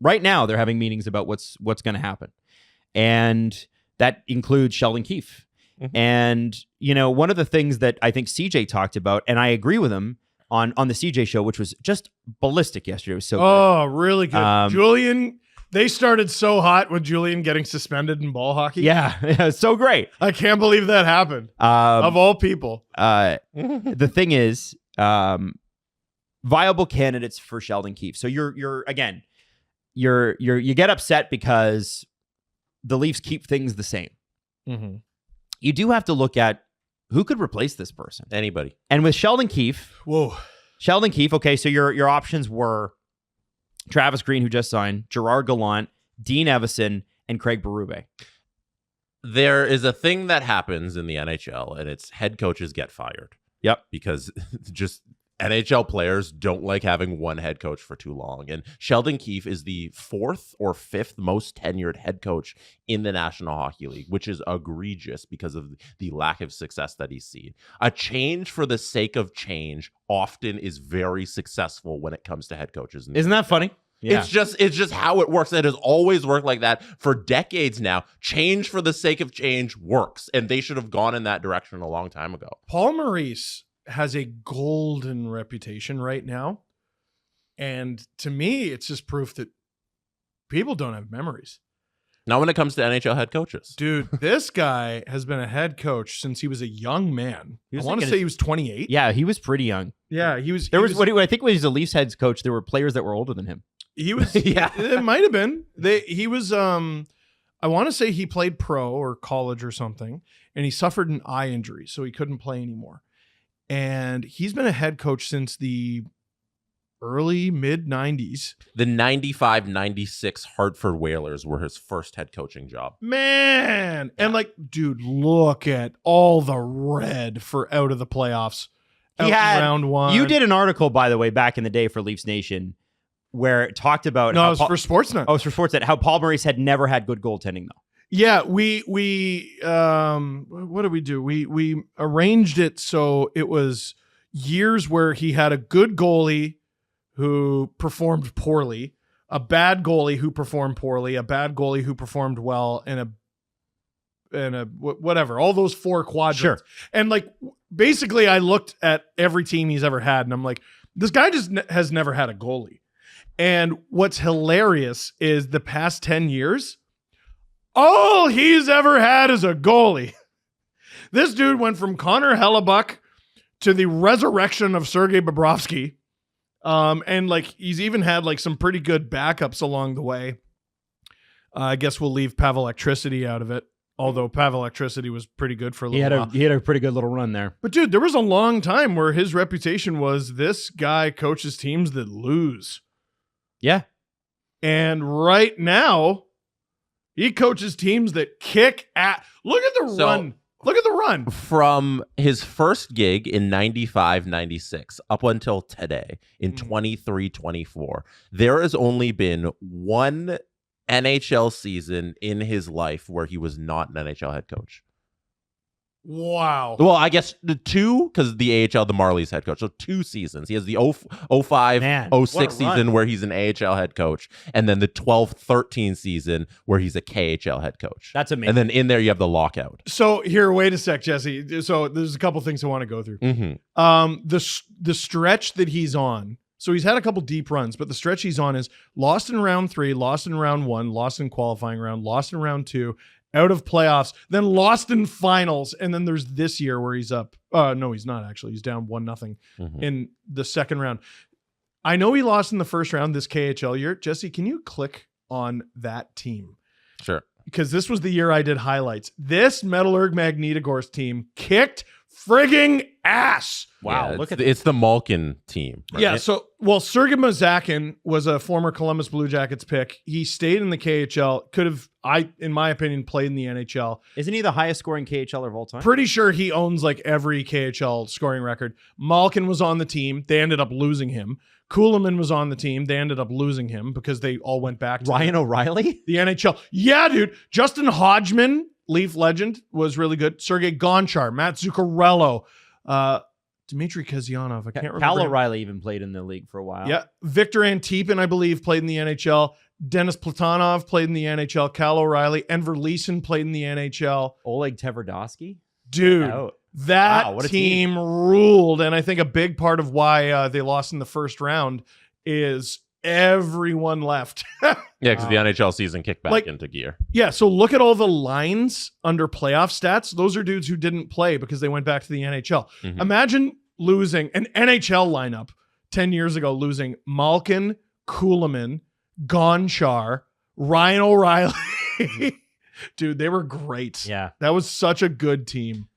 right now they're having meetings about what's going to happen. And that includes Sheldon Keefe. Mm-hmm. And, one of the things that I think CJ talked about, and I agree with him on the CJ show, which was just ballistic yesterday. It was so good. Really good. Julian, they started so hot with Julian getting suspended in ball hockey. Yeah, it's so great. I can't believe that happened. Of all people. The thing is, viable candidates for Sheldon Keefe. So you get upset because the Leafs keep things the same. Mm-hmm. You do have to look at who could replace this person. Anybody. And with Sheldon Keefe, okay, so your options were Travis Green, who just signed, Gerard Gallant, Dean Evison, and Craig Berube. There is a thing that happens in the NHL, and it's head coaches get fired. Yep. Because just NHL players don't like having one head coach for too long. And Sheldon Keefe is the 4th or 5th most tenured head coach in the National Hockey League, which is egregious because of the lack of success that he's seen. A change for the sake of change often is very successful when it comes to head coaches. Isn't that funny? Yeah. It's just how it works. It has always worked like that for decades now. Change for the sake of change works, and they should have gone in that direction a long time ago. Paul Maurice has a golden reputation right now. And to me, it's just proof that people don't have memories. Not when it comes to NHL head coaches. Dude, this guy has been a head coach since he was a young man. I want to say he was 28. Yeah, he was pretty young. Yeah, he was. I think when he was the Leafs head coach, there were players that were older than him. He was. Yeah. It might have been. He was, I want to say he played pro or college or something, and he suffered an eye injury, so he couldn't play anymore. And he's been a head coach since the early mid-90s. The 95-96 Hartford Whalers were his first head coaching job. Man. And dude, look at all the red for out of the playoffs. He had round one. You did an article, by the way, back in the day for Leafs Nation where it talked about... No, it was for Sportsnet. Oh, it was for Sportsnet. How Paul Maurice had never had good goaltending, though. Yeah, we what did we do? We arranged it so it was years where he had a good goalie who performed poorly, a bad goalie who performed poorly, a bad goalie who performed well, and a whatever, all those 4 quadrants. Sure. And basically I looked at every team he's ever had and I'm like, this guy just has never had a goalie. And what's hilarious is the past 10 years, all he's ever had is a goalie. This dude went from Connor Hellebuck to the resurrection of Sergei Bobrovsky. And he's even had some pretty good backups along the way. I guess we'll leave Pavel Electricity out of it. Although Pavel Electricity was pretty good for a little while. He had a pretty good little run there. But dude, there was a long time where his reputation was this guy coaches teams that lose. Yeah. And right now, he coaches teams that kick at. Look at the run. Look at the run. From his first gig in 95-96 up until today in 23-24, there has only been one NHL season in his life where he was not an NHL head coach. Wow. Well, I guess the 2, because the AHL, the Marlies head coach. So 2 seasons. He has the 05-06 season where he's an AHL head coach, and then the 12-13 season where he's a KHL head coach. That's amazing. And then in there you have the lockout. So here, wait a sec, Jesse. So there's a couple things I want to go through. Mm-hmm. The stretch that he's on. So he's had a couple deep runs, but the stretch he's on is lost in round 3, lost in round 1, lost in qualifying round, lost in round 2, out of playoffs, then lost in finals, and then there's this year where he's up. No, he's not actually. He's down 1-0 in the second round. I know he lost in the first round this KHL year. Jesse, can you click on that team? Sure. Because this was the year I did highlights. This Metallurg Magnitogorsk team kicked frigging ass. Wow. Yeah, it's the Malkin team. Right? Yeah. So, Sergei Mazakin was a former Columbus Blue Jackets pick. He stayed in the KHL. Could have, in my opinion, played in the NHL. Isn't he the highest scoring KHLer of all time? Pretty sure he owns every KHL scoring record. Malkin was on the team. They ended up losing him. Kuhlman was on the team. They ended up losing him because they all went back to Ryan O'Reilly? The NHL. Yeah, dude. Justin Hodgman, Leaf legend, was really good. Sergei Gonchar, Matt Zuccarello, Dmitry Kazyanov. I can't remember. Cal O'Reilly even played in the league for a while. Yeah. Victor Antipin, I believe, played in the NHL. Dennis Platonov played in the NHL. Cal O'Reilly. Enver Leeson played in the NHL. Oleg Tverdovsky? Dude, Out. that Wow, what a team ruled. And I think a big part of why they lost in the first round is everyone left. Yeah, because the NHL season kicked back Like- into gear. Yeah, so look at all the lines under playoff stats. Those are dudes who didn't play because they went back to the NHL. Mhm. Imagine losing an NHL lineup 10 years ago, losing Malkin, Kuhlman, Gonchar, Ryan O'Reilly. Dude, they were great. Yeah. That was such a good team.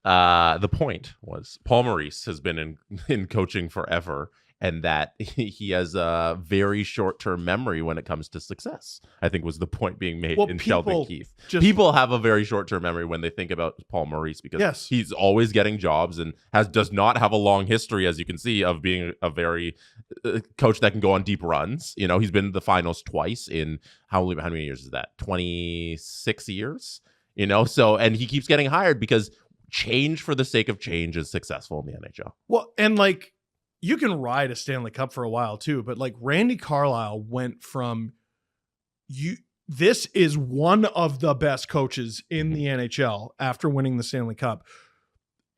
The point was Paul Maurice has been in coaching forever, and that he has a very short-term memory when it comes to success, I think was the point being made Well, in people Sheldon Keefe. just- People have a very short-term memory when they think about Paul Maurice because Yes. he's always getting jobs and does not have a long history, as you can see, of being a very coach that can go on deep runs. You know, he's been in the finals twice in how many years is that? 26 years? You know, so, and he keeps getting hired because change for the sake of change is successful in the NHL. Well, and like you can ride a Stanley Cup for a while too, but like Randy Carlyle went from this is one of the best coaches in the NHL after winning the Stanley Cup.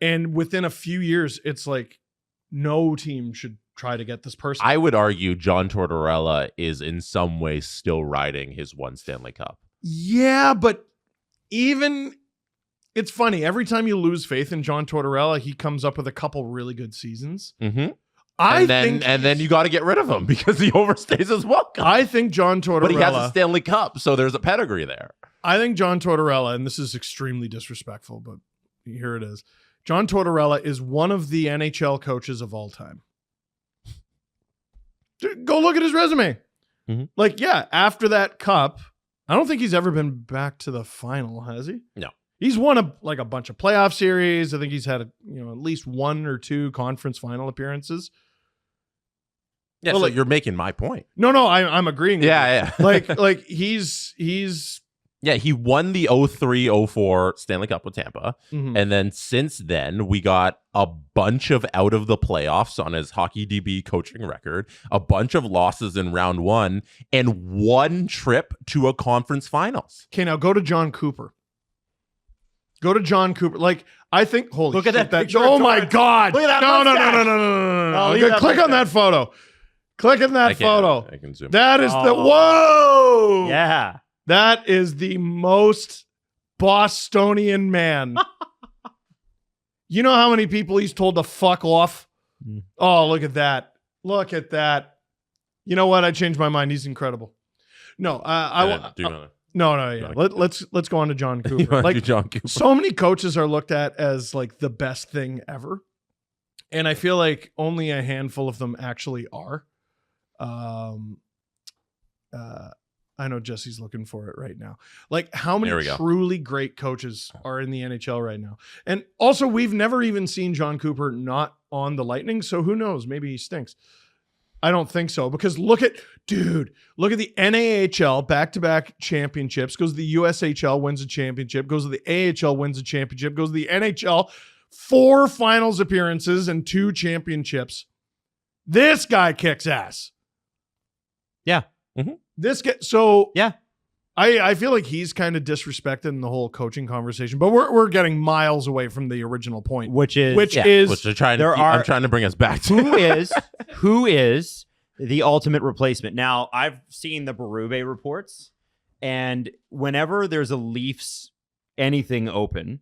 And within a few years, it's like no team should try to get this person. I would argue John Tortorella is in some ways still riding his one Stanley Cup. Yeah, but even it's funny. Every time you lose faith in John Tortorella, he comes up with a couple really good seasons. Mm-hmm. I And then you got to get rid of him because he overstays his welcome. I think John Tortorella. But he has a Stanley Cup, so there's a pedigree there. I think John Tortorella, and this is extremely disrespectful, but here it is. John Tortorella is one of the NHL coaches of all time. Dude, go look at his resume. Mm-hmm. Like, yeah, after that cup, I don't think he's ever been back to the final, has he? No. He's won a bunch of playoff series. I think he's had at least one or two conference final appearances. Yeah, Well, so like- you're making my point. No, I'm agreeing. with you. Yeah. like he's Yeah, he won the 03-04 Stanley Cup with Tampa. mhm. And then since then, we got a bunch of out of the playoffs on his Hockey DB coaching record, a bunch of losses in round one, and one trip to a conference finals. Okay, now go to John Cooper. Go to John Cooper. Like, I think, holy Look at shit, that picture oh of my Torrance. God. Look at that No. mustache. Oh, leave Okay, that click on mustache. that photo. Click on that photo. I can zoom. That is the, Oh. whoa. Yeah. That is the most Bostonian man. You know how many people he's told to fuck off? Mm. Oh, look at that. Look at that. You know what? I changed my mind. He's incredible. No, Do you wanna- no, yeah. Let's go on to John you Cooper. wanna Like, do John Cooper? so many coaches are looked at as like the best thing ever. And I feel like only a handful of them actually are. I know Jesse's looking for it right now. Like, how There we many go. truly great coaches are in the NHL right now? And also, we've never even seen John Cooper not on the Lightning. So who knows? Maybe he stinks. I don't think so, because look at the NAHL back-to-back championships, goes to the USHL, wins a championship, goes to the AHL, wins a championship, goes to the NHL, 4 finals appearances and 2 championships. This guy kicks ass. Yeah. This guy, so Yeah. I feel like he's kind of disrespected in the whole coaching conversation, but we're getting miles away from the original point, Which is which is Which they're trying there to are- I'm trying to bring us back to. who is the ultimate replacement. Now, I've seen the Berube reports, and whenever there's a Leafs anything open,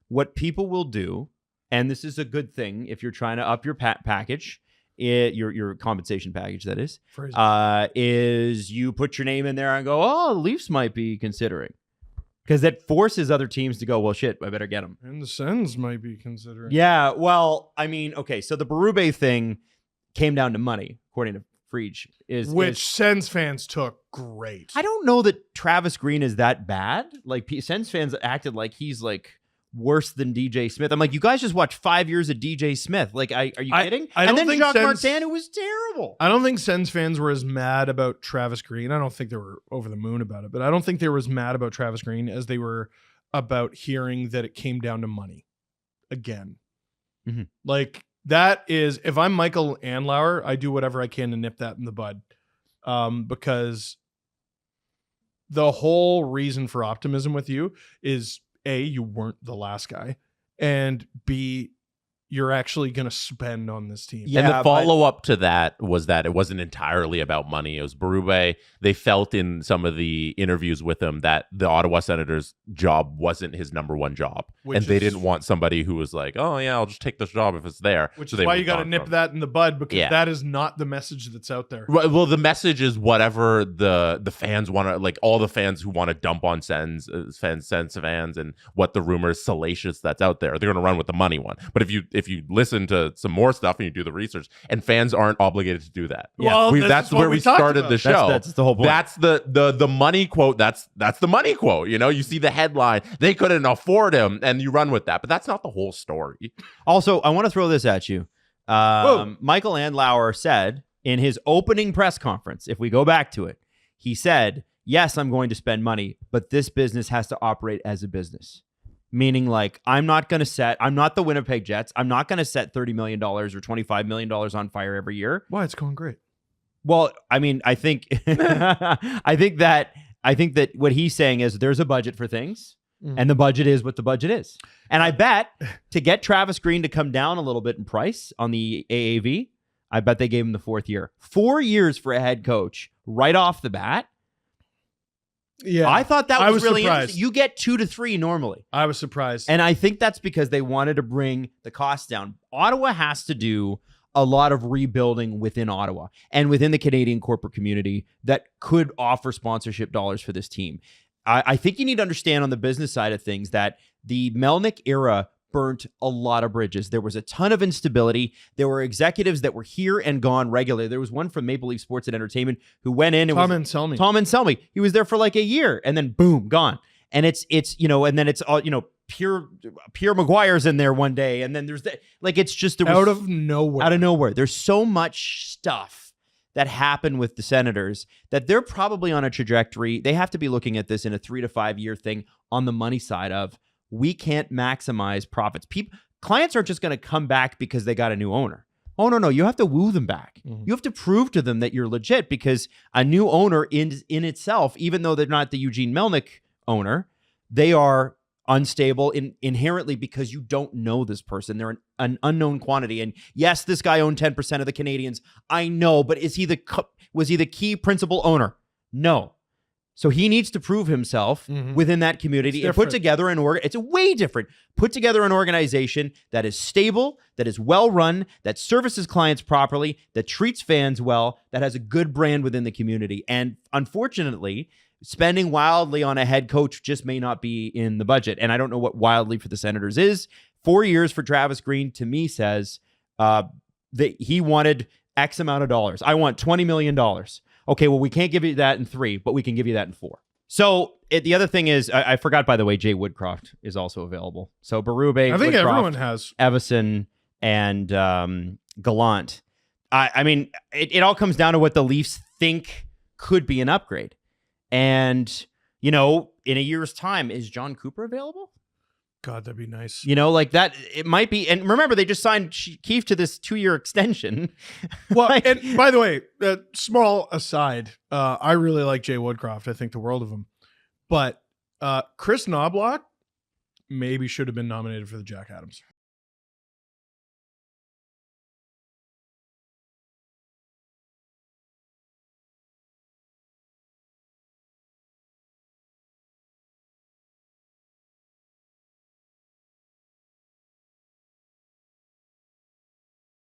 what people will do, and this is a good thing if you're trying to up your package, your compensation package, that is you put your name in there and go, oh, the Leafs might be considering. Because that forces other teams to go, well, shit, I better get them. and the Sens might be considering. Yeah, well, I mean, okay, so the Berube thing came down to money, according to Frege. Which Sens fans took great. I don't know that Travis Green is that bad. Like, Sens fans acted like he's like worse than DJ Smith. I'm like, you guys just watched 5 years of DJ Smith. Like, are you kidding? I don't and then think Jacques Sens- Martin, who was terrible. I don't think Sens fans were as mad about Travis Green. I don't think they were over the moon about it, but I don't think they were as mad about Travis Green as they were about hearing that it came down to money again. Mhm. Like, that is, if I'm Michael Andlauer, I do whatever I can to nip that in the bud. Because the whole reason for optimism with you is A, you weren't the last guy, and B, you're actually going to spend on this team. Yeah, and the but- follow-up to that was that it wasn't entirely about money. It was Berube. They felt in some of the interviews with him that the Ottawa Senators' job wasn't his number one job. Which and they is- didn't want somebody who was like, oh, yeah, I'll just take this job if it's there. Which So is they why you moved got to on nip from it. that in the bud, because Yeah. that is not the message that's out there. Right, well, the message is whatever the fans want to, like, all the fans who want to dump on Sens and what the rumor is salacious that's out there, they're going to run with the money one. But if you listen to some more stuff and you do the research, and fans aren't obligated to do that. Well, That's what where we talked started about. the show. That's the whole point. That's the money quote. That's the money quote. You know, you see the headline, they couldn't afford him, and you run with that. But that's not the whole story. Also, I want to throw this at you. Michael Andlauer said in his opening press conference, if we go back to it, he said, yes, I'm going to spend money, but this business has to operate as a business. Meaning, like, I'm not the Winnipeg Jets. I'm not going to set $30 million or $25 million on fire every year. Why? It's going great. Well, I mean, I think I think that what he's saying is there's a budget for things, and the budget is what the budget is. And I bet to get Travis Green to come down a little bit in price on the AAV, I bet they gave him the 4th year. 4 years for a head coach right off the bat. Yeah. I thought that I was was really surprised. interesting. You get 2 to 3 normally. I was surprised. And I think that's because they wanted to bring the cost down. Ottawa has to do a lot of rebuilding within Ottawa and within the Canadian corporate community that could offer sponsorship dollars for this team. I think you need to understand on the business side of things that the Melnyk era burnt a lot of bridges. There was a ton of instability. There were executives that were here and gone regularly. There was one from Maple Leaf Sports and Entertainment who went in and Tom Anselmi. Tom Anselmi. He was there for like a year and then boom, gone. And it's and then it's all, Pierre Maguire's in there one day, and then there's it's just Out of nowhere. There's so much stuff that happened with the Senators that they're probably on a trajectory. They have to be looking at this in a 3 to 5 year thing on the money side of we can't maximize profits. Clients aren't just going to come back because they got a new owner. Oh, no. You have to woo them back. Mm-hmm. You have to prove to them that you're legit because a new owner in itself, even though they're not the Eugene Melnyk owner, they are unstable inherently because you don't know this person. They're an unknown quantity. And yes, this guy owned 10% of the Canadians. I know, but was he the key principal owner? No. So he needs to prove himself within that community and put together it's way different. Put together an organization that is stable, that is well run, that services clients properly, that treats fans well, that has a good brand within the community. And unfortunately, spending wildly on a head coach just may not be in the budget. And I don't know what wildly for the Senators is. 4 years for Travis Green, to me, says that he wanted X amount of dollars. I want $20 million. Okay, well, we can't give you that in 3, but we can give you that in 4. So the other thing is, I forgot, by the way, Jay Woodcroft is also available. So Berube, I think Woodcroft, everyone has. Evison, and Gallant. I mean, it all comes down to what the Leafs think could be an upgrade. And, in a year's time, is John Cooper available? God, that'd be nice. Like that, it might be. And remember, they just signed Keefe to this 2-year extension. Well, and by the way, small aside, I really like Jay Woodcroft. I think the world of him. But Chris Knobloch maybe should have been nominated for the Jack Adams.